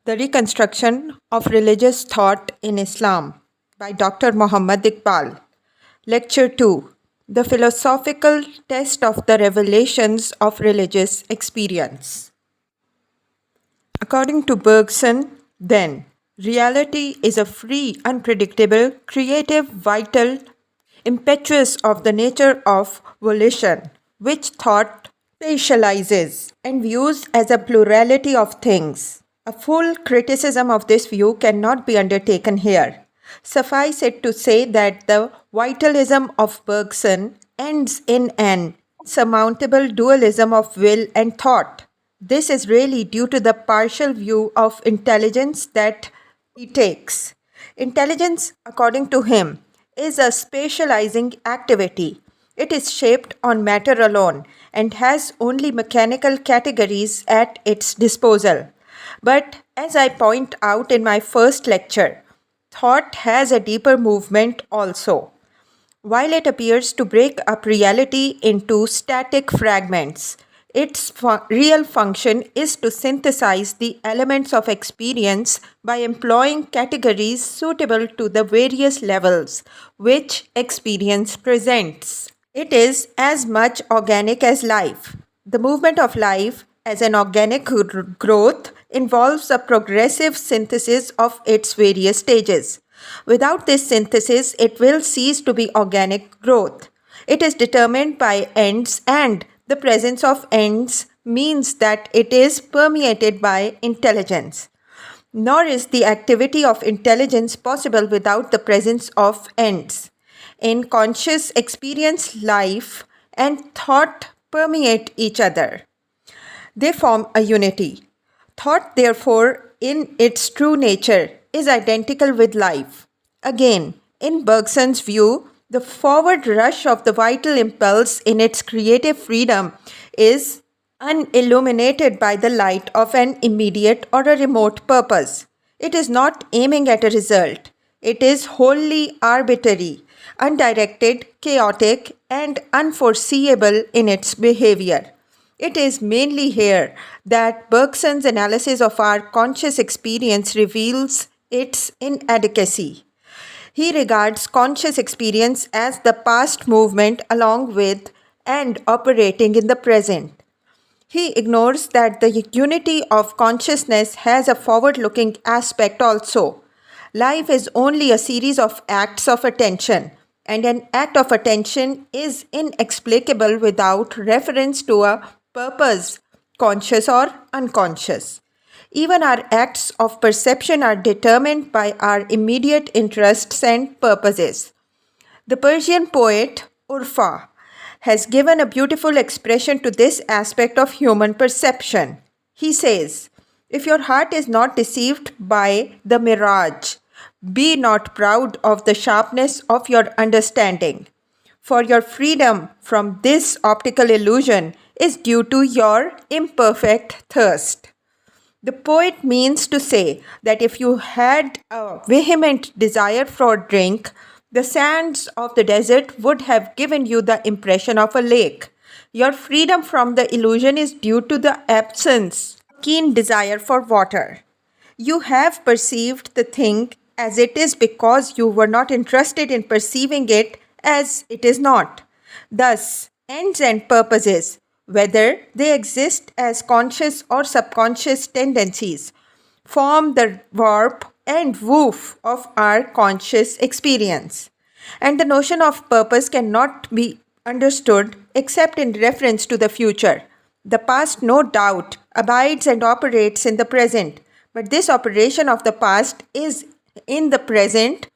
The Reconstruction of Religious Thought in Islam by Dr. Muhammad Iqbal. Lecture 2. The Philosophical Test of the Revelations of Religious Experience. According to Bergson, then, reality is a free, unpredictable, creative, vital, impetuous of the nature of volition, which thought spatializes and views as a plurality of things. A full criticism of this view cannot be undertaken here. Suffice it to say that the vitalism of Bergson ends in an insurmountable dualism of will and thought. This is really due to the partial view of intelligence that he takes. Intelligence, according to him, is a spatializing activity. It is shaped on matter alone and has only mechanical categories at its disposal. But as I point out in my first lecture, thought has a deeper movement also. While it appears to break up reality into static fragments, its real function is to synthesize the elements of experience by employing categories suitable to the various levels which experience presents. It is as much organic as life. The movement of life as an organic growth involves a progressive synthesis of its various stages. Without this synthesis, it will cease to be organic growth. It is determined by ends, and the presence of ends means that it is permeated by intelligence. Nor is the activity of intelligence possible without the presence of ends. In conscious experience, life and thought permeate each other. They form a unity. Thought, therefore, in its true nature, is identical with life. Again, in Bergson's view, the forward rush of the vital impulse in its creative freedom is unilluminated by the light of an immediate or a remote purpose. It is not aiming at a result. It is wholly arbitrary, undirected, chaotic, and unforeseeable in its behavior. It is mainly here that Bergson's analysis of our conscious experience reveals its inadequacy. He regards conscious experience as the past movement along with and operating in the present. He ignores that the unity of consciousness has a forward-looking aspect also. Life is only a series of acts of attention, and an act of attention is inexplicable without reference to a purpose, conscious or unconscious. Even our acts of perception are determined by our immediate interests and purposes. The Persian poet Urfa has given a beautiful expression to this aspect of human perception. He says, "If your heart is not deceived by the mirage, be not proud of the sharpness of your understanding, for your freedom from this optical illusion is due to your imperfect thirst." The poet means to say that if you had a vehement desire for drink, the sands of the desert would have given you the impression of a lake. Your freedom from the illusion is due to the absence of keen desire for water. You have perceived the thing as it is because you were not interested in perceiving it as it is not. Thus, ends and purposes, whether they exist as conscious or subconscious tendencies, form the warp and woof of our conscious experience. And the notion of purpose cannot be understood except in reference to the future. The past, no doubt, abides and operates in the present, but this operation of the past is in the present,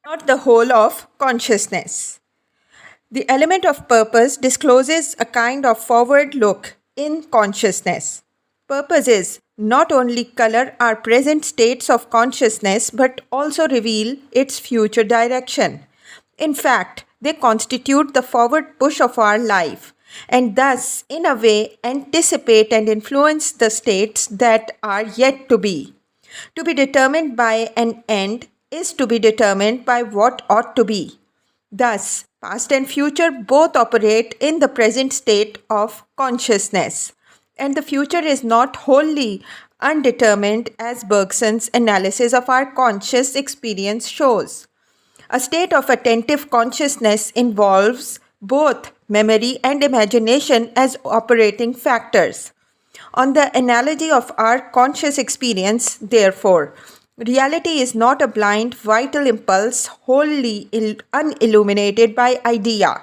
not the whole of consciousness. The element of purpose discloses a kind of forward look in consciousness. Purposes not only color our present states of consciousness but also reveal its future direction. In fact, they constitute the forward push of our life and thus, in a way, anticipate and influence the states that are yet to be. To be determined by an end is to be determined by what ought to be. Thus, past and future both operate in the present state of consciousness, and the future is not wholly undetermined as Bergson's analysis of our conscious experience shows. A state of attentive consciousness involves both memory and imagination as operating factors. On the analogy of our conscious experience, therefore, reality is not a blind vital impulse wholly unilluminated by idea.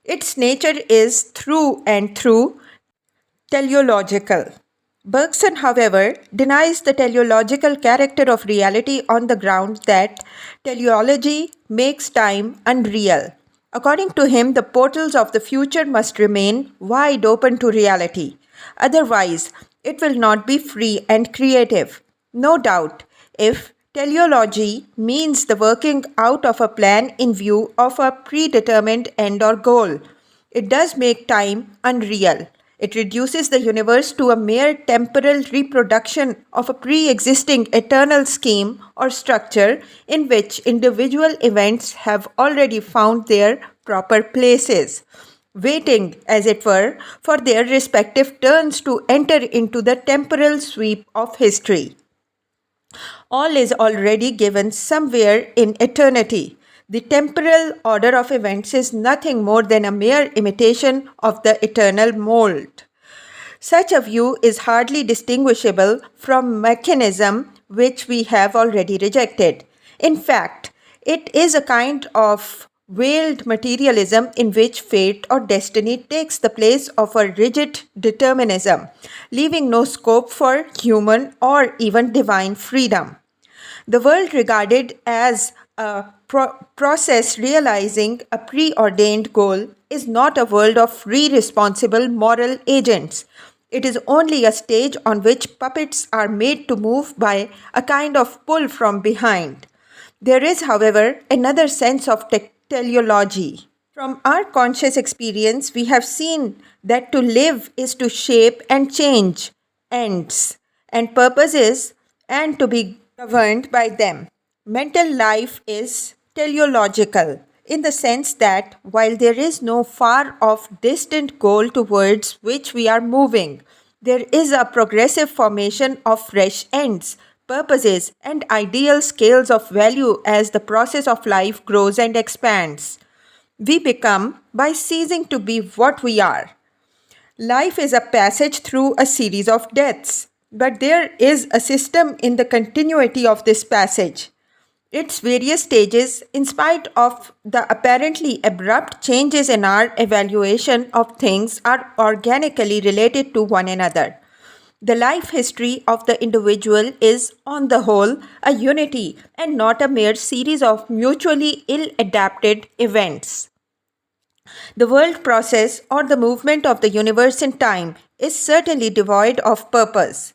Its nature is through and through teleological. Bergson, however, denies the teleological character of reality on the ground that teleology makes time unreal. According to him, the portals of the future must remain wide open to reality. Otherwise, it will not be free and creative. No doubt, if teleology means the working out of a plan in view of a predetermined end or goal, it does make time unreal. It reduces the universe to a mere temporal reproduction of a pre existing eternal scheme or structure in which individual events have already found their proper places, waiting, as it were, for their respective turns to enter into the temporal sweep of history. All is already given somewhere in eternity. The temporal order of events is nothing more than a mere imitation of the eternal mold. Such a view is hardly distinguishable from mechanism which we have already rejected. In fact, it is a kind of veiled materialism in which fate or destiny takes the place of a rigid determinism, leaving no scope for human or even divine freedom. The world regarded as a process realizing a preordained goal is not a world of free, responsible moral agents. It is only a stage on which puppets are made to move by a kind of pull from behind. There is, however, another sense of teleology. From our conscious experience, we have seen that to live is to shape and change ends and purposes and to be governed by them. Mental life is teleological in the sense that while there is no far off distant goal towards which we are moving, there is a progressive formation of fresh ends, purposes, and ideal scales of value as the process of life grows and expands. We become by ceasing to be what we are. Life is a passage through a series of deaths, but there is a system in the continuity of this passage. Its various stages, in spite of the apparently abrupt changes in our evaluation of things, are organically related to one another. The life history of the individual is, on the whole, a unity and not a mere series of mutually ill-adapted events. The world process or the movement of the universe in time is certainly devoid of purpose.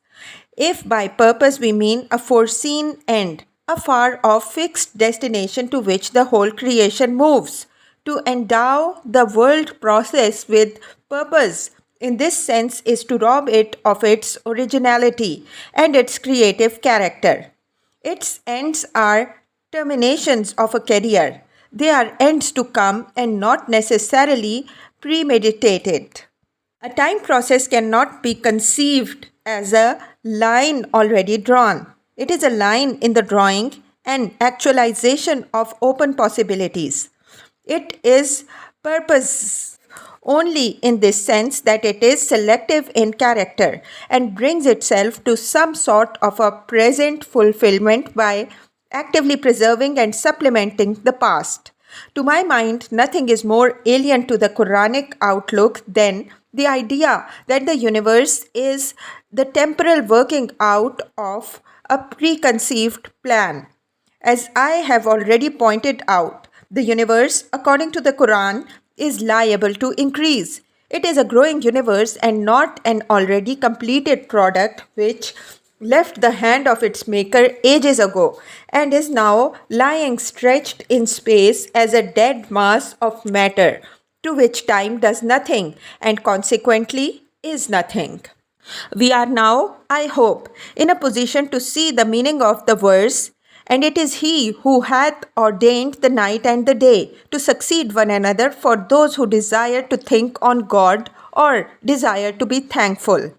If by purpose we mean a foreseen end, a far off fixed destination to which the whole creation moves, to endow the world process with purpose in this sense is to rob it of its originality and its creative character. Its ends are terminations of a career. They are ends to come and not necessarily premeditated. A time process cannot be conceived as a line already drawn. It is a line in the drawing and actualization of open possibilities. It is purpose only in this sense that it is selective in character and brings itself to some sort of a present fulfillment by actively preserving and supplementing the past. To my mind, nothing is more alien to the Quranic outlook than the idea that the universe is the temporal working out of a preconceived plan. As I have already pointed out, the universe, according to the Quran, is liable to increase. It is a growing universe and not an already completed product which left the hand of its maker ages ago and is now lying stretched in space as a dead mass of matter to which time does nothing and consequently is nothing. We are now, I hope, in a position to see the meaning of the verse, and it is He who hath ordained the night and the day to succeed one another for those who desire to think on God or desire to be thankful.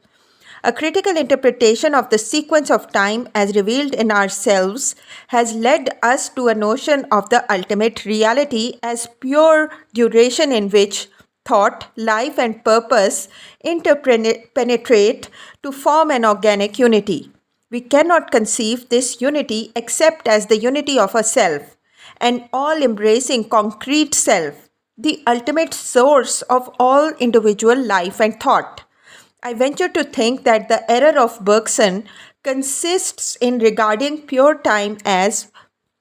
A critical interpretation of the sequence of time as revealed in ourselves has led us to a notion of the ultimate reality as pure duration in which thought, life, and purpose interpenetrate to form an organic unity. We cannot conceive this unity except as the unity of a self, an all embracing concrete self, the ultimate source of all individual life and thought. I venture to think that the error of Bergson consists in regarding pure time as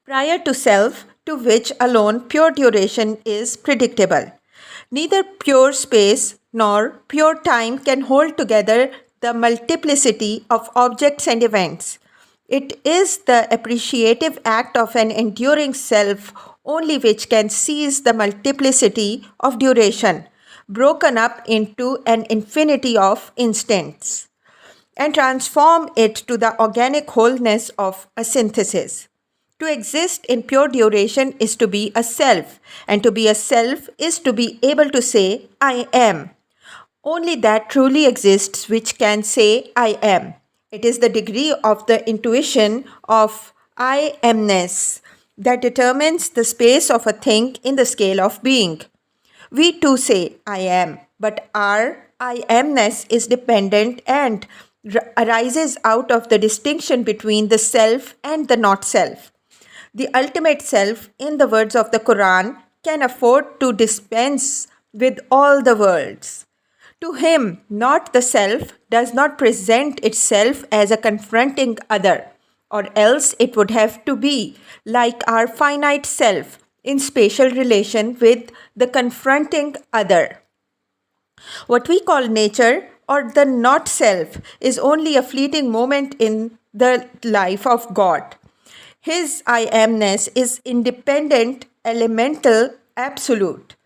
prior to self, to which alone pure duration is predictable. Neither pure space nor pure time can hold together the multiplicity of objects and events. It is the appreciative act of an enduring self only which can seize the multiplicity of duration, broken up into an infinity of instants, and transform it to the organic wholeness of a synthesis. To exist in pure duration is to be a self, and to be a self is to be able to say, I am. Only that truly exists which can say, I am. It is the degree of the intuition of I amness that determines the space of a thing in the scale of being. We too say, I am, but our I amness is dependent and arises out of the distinction between the self and the not self. The ultimate self, in the words of the Quran, can afford to dispense with all the worlds. To him, not the self does not present itself as a confronting other, or else it would have to be like our finite self in spatial relation with the confronting other. What we call nature or the not self is only a fleeting moment in the life of God. His I amness is independent, elemental, absolute.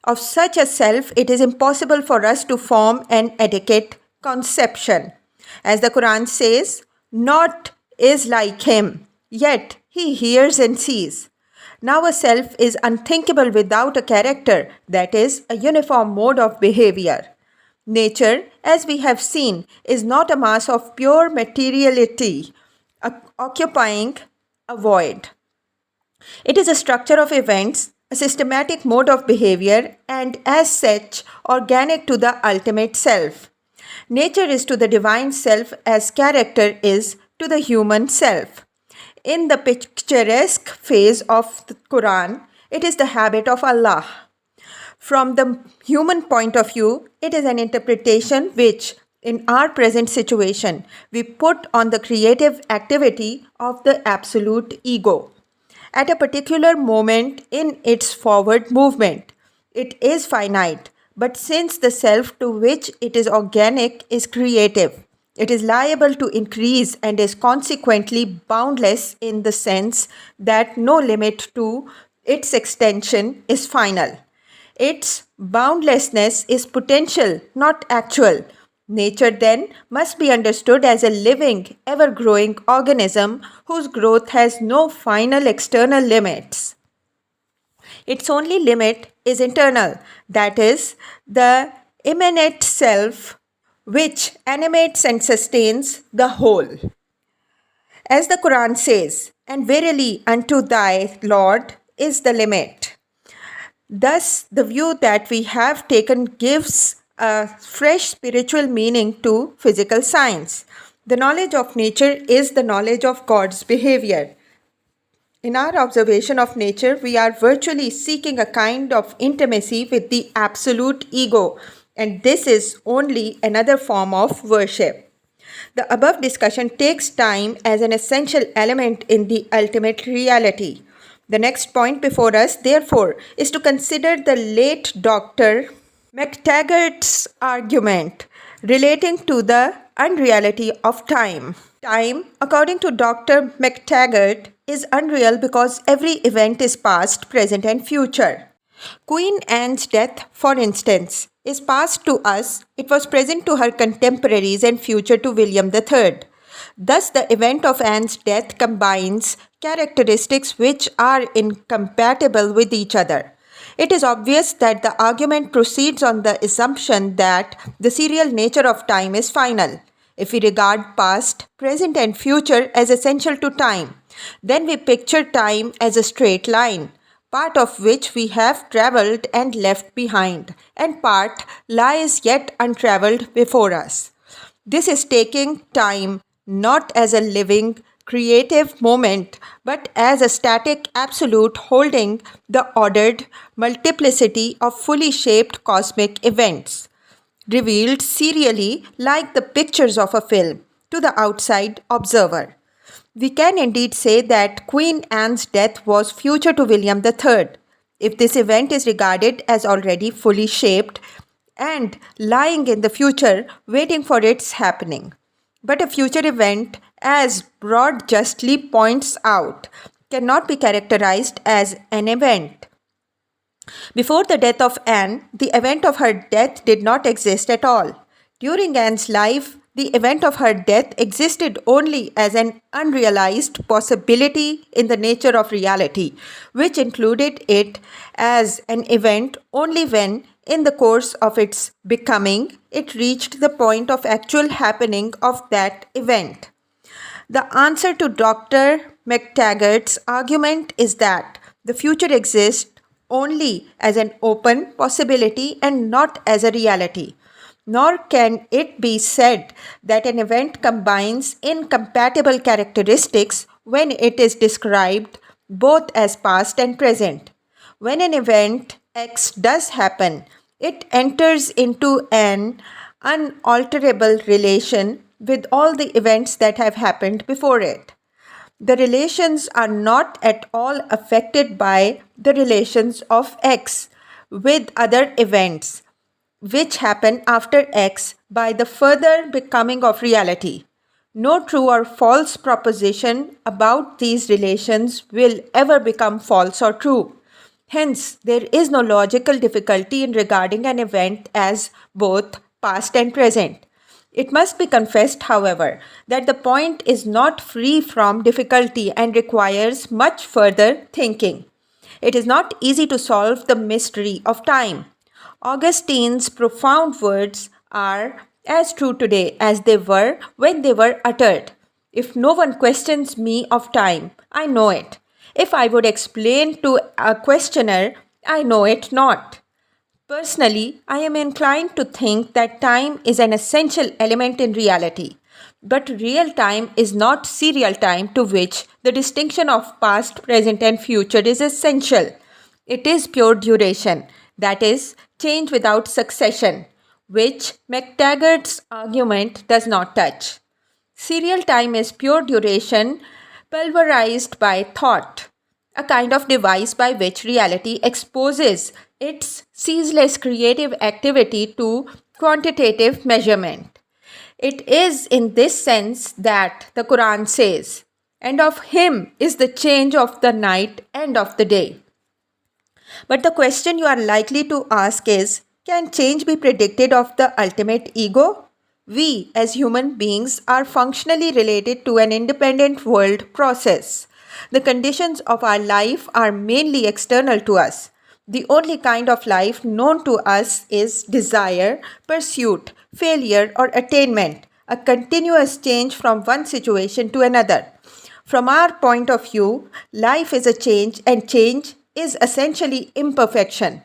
Of such a self, it is impossible for us to form an adequate conception. As the Quran says, naught is like him, yet he hears and sees. Now a self is unthinkable without a character, that is, a uniform mode of behavior. Nature, as we have seen, is not a mass of pure materiality, occupying a void. It is a structure of events, a systematic mode of behavior, and as such, organic to the ultimate self. Nature is to the divine self as character is to the human self. In the picturesque phase of the Quran, it is the habit of Allah. From the human point of view, it is an interpretation which, in our present situation, we put on the creative activity of the absolute ego. At a particular moment in its forward movement, it is finite, but since the self to which it is organic is creative, it is liable to increase and is consequently boundless in the sense that no limit to its extension is final. Its boundlessness is potential, not actual. Nature then must be understood as a living, ever-growing organism whose growth has no final external limits. Its only limit is internal, that is, the immanent self which animates and sustains the whole. As the Quran says, and verily unto thy Lord is the limit. Thus, the view that we have taken gives a fresh spiritual meaning to physical science. The knowledge of nature is the knowledge of God's behavior. In our observation of nature, we are virtually seeking a kind of intimacy with the absolute ego, and this is only another form of worship. The above discussion takes time as an essential element in the ultimate reality. The next point before us, therefore, is to consider the late Dr. MacTaggart's argument relating to the unreality of time. Time, according to Dr. MacTaggart, is unreal because every event is past, present, and future. Queen Anne's death, for instance, is past to us, it was present to her contemporaries, and future to William III. Thus, the event of Anne's death combines characteristics which are incompatible with each other. It is obvious that the argument proceeds on the assumption that the serial nature of time is final. If we regard past, present, and future as essential to time, then we picture time as a straight line, part of which we have travelled and left behind, and part lies yet untravelled before us. This is taking time not as a living, creative moment, but as a static absolute holding the ordered multiplicity of fully shaped cosmic events, revealed serially like the pictures of a film to the outside observer. We can indeed say that Queen Anne's death was future to William III, if this event is regarded as already fully shaped and lying in the future waiting for its happening. But a future event, as Broad justly points out, cannot be characterized as an event. Before the death of Anne, the event of her death did not exist at all. During Anne's life, the event of her death existed only as an unrealized possibility in the nature of reality, which included it as an event only when, in the course of its becoming, it reached the point of actual happening of that event. The answer to Dr. McTaggart's argument is that the future exists only as an open possibility and not as a reality. Nor can it be said that an event combines incompatible characteristics when it is described both as past and present. When an event X does happen, it enters into an unalterable relation with all the events that have happened before it. The relations are not at all affected by the relations of X with other events which happen after X by the further becoming of reality. No true or false proposition about these relations will ever become false or true. Hence, there is no logical difficulty in regarding an event as both past and present. It must be confessed, however, that the point is not free from difficulty and requires much further thinking. It is not easy to solve the mystery of time. Augustine's profound words are as true today as they were when they were uttered. If no one questions me of time, I know it. If I would explain to a questioner, I know it not. Personally, I am inclined to think that time is an essential element in reality. But real time is not serial time to which the distinction of past, present, and future is essential. It is pure duration, that is, change without succession, which McTaggart's argument does not touch. Serial time is pure duration pulverized by thought, a kind of device by which reality exposes its ceaseless creative activity to quantitative measurement. It is in this sense that the Quran says, "And of him is the change of the night and of the day." But the question you are likely to ask is, can change be predicted of the ultimate ego? We, as human beings, are functionally related to an independent world process. The conditions of our life are mainly external to us. The only kind of life known to us is desire, pursuit, failure, or attainment, a continuous change from one situation to another. From our point of view, life is a change, and change is essentially imperfection.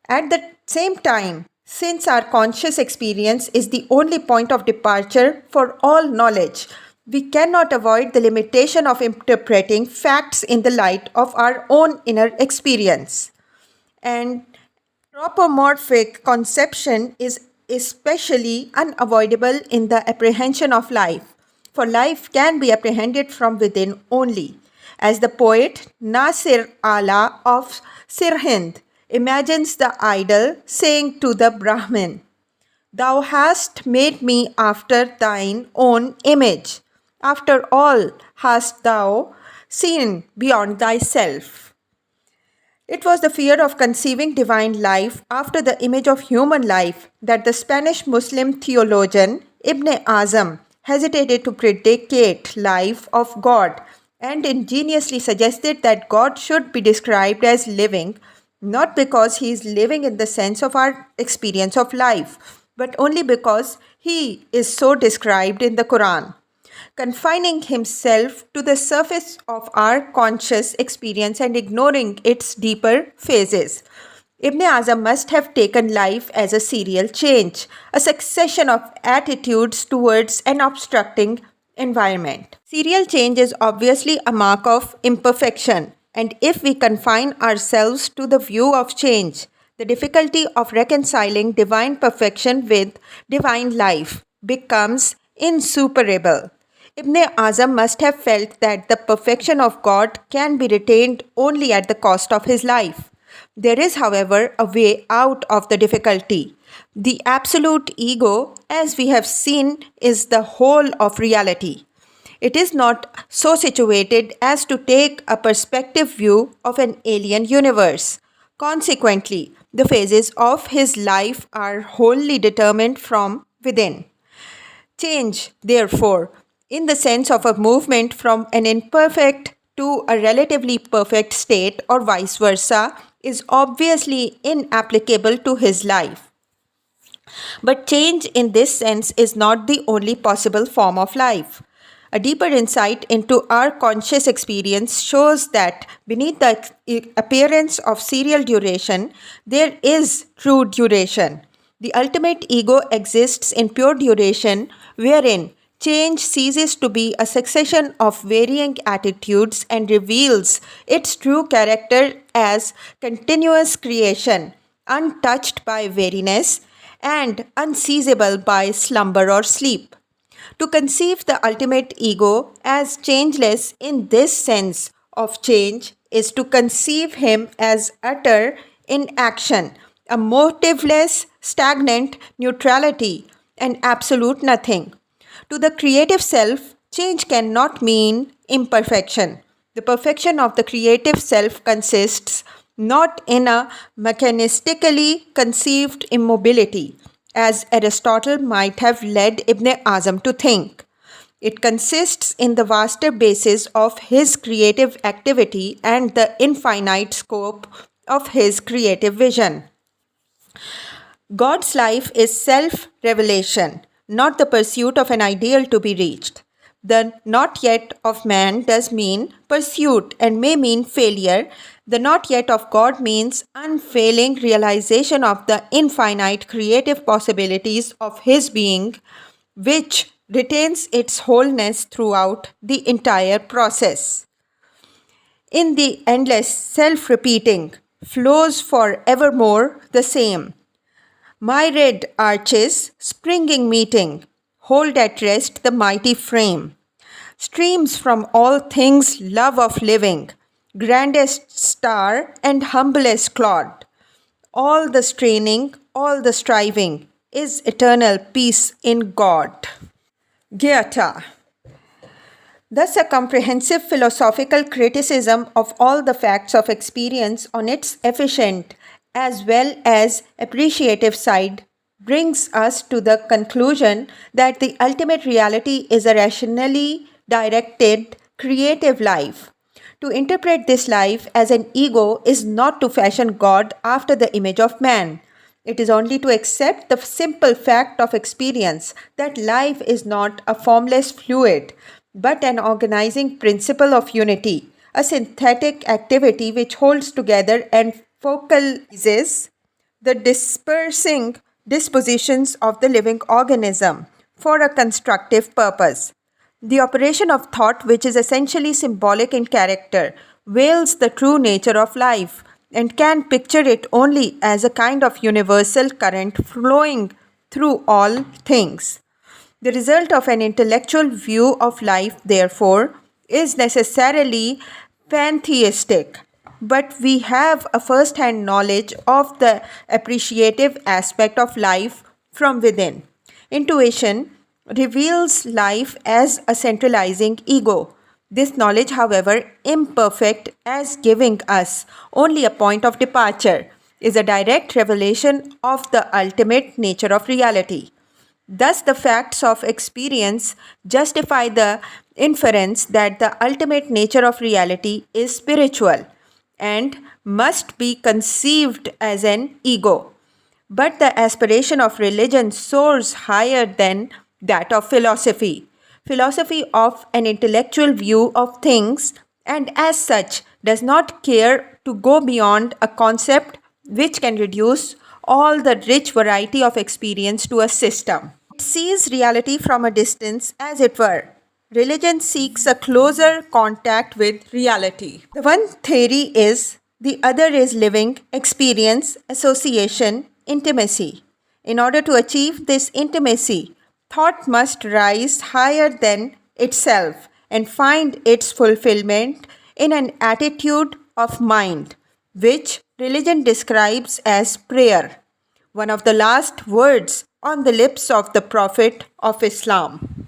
At the same time, since our conscious experience is the only point of departure for all knowledge, we cannot avoid the limitation of interpreting facts in the light of our own inner experience. And anthropomorphic conception is especially unavoidable in the apprehension of life, for life can be apprehended from within only. As the poet Nasir Allah of Sirhind imagines the idol saying to the Brahmin, "Thou hast made me after thine own image. After all, hast thou seen beyond thyself?" It was the fear of conceiving divine life after the image of human life that the Spanish Muslim theologian Ibn Azam hesitated to predicate life of God and ingeniously suggested that God should be described as living, not because he is living in the sense of our experience of life, but only because he is so described in the Quran, confining himself to the surface of our conscious experience and ignoring its deeper phases. Ibn Azam must have taken life as a serial change, a succession of attitudes towards an obstructing environment. Serial change is obviously a mark of imperfection, and if we confine ourselves to the view of change, the difficulty of reconciling divine perfection with divine life becomes insuperable. Ibn Azam must have felt that the perfection of God can be retained only at the cost of his life. There is, however, a way out of the difficulty. The absolute ego, as we have seen, is the whole of reality. It is not so situated as to take a perspective view of an alien universe. Consequently, the phases of his life are wholly determined from within. Change, therefore, in the sense of a movement from an imperfect to a relatively perfect state or vice versa, is obviously inapplicable to his life. But change in this sense is not the only possible form of life. A deeper insight into our conscious experience shows that beneath the appearance of serial duration, there is true duration. The ultimate ego exists in pure duration, wherein change ceases to be a succession of varying attitudes and reveals its true character as continuous creation, untouched by weariness and unseizable by slumber or sleep. To conceive the ultimate ego as changeless in this sense of change is to conceive him as utter inaction, a motiveless, stagnant neutrality, and absolute nothing. To the creative self, change cannot mean imperfection. The perfection of the creative self consists not in a mechanistically conceived immobility, as Aristotle might have led Ibn Azam to think. It consists in the vaster basis of his creative activity and the infinite scope of his creative vision. God's life is self-revelation, not the pursuit of an ideal to be reached. The not yet of man does mean pursuit and may mean failure. The not yet of God means unfailing realization of the infinite creative possibilities of his being, which retains its wholeness throughout the entire process. In the endless self-repeating flows for evermore the same. Myriad arches, springing meeting, hold at rest the mighty frame. Streams from all things love of living, grandest star and humblest clod. All the straining, all the striving is eternal peace in God. Goethe. Thus, a comprehensive philosophical criticism of all the facts of experience on its efficient as well as appreciative side brings us to the conclusion that the ultimate reality is a rationally directed creative life. To interpret this life as an ego is not to fashion God after the image of man. It is only to accept the simple fact of experience that life is not a formless fluid, but an organizing principle of unity, a synthetic activity which holds together and focalizes the dispersing dispositions of the living organism for a constructive purpose. The operation of thought, which is essentially symbolic in character, veils the true nature of life and can picture it only as a kind of universal current flowing through all things. The result of an intellectual view of life, therefore, is necessarily pantheistic, but we have a first hand knowledge of the appreciative aspect of life from within. Intuition reveals life as a centralizing ego. This knowledge, however, imperfect as giving us only a point of departure, is a direct revelation of the ultimate nature of reality. Thus, the facts of experience justify the inference that the ultimate nature of reality is spiritual and must be conceived as an ego. But the aspiration of religion soars higher than that of philosophy. Philosophy of an intellectual view of things, and as such does not care to go beyond a concept which can reduce all the rich variety of experience to a system. It sees reality from a distance, as it were. Religion seeks a closer contact with reality. The one theory is, the other is living, experience, association, intimacy. In order to achieve this intimacy, thought must rise higher than itself and find its fulfillment in an attitude of mind, which religion describes as prayer, one of the last words on the lips of the Prophet of Islam.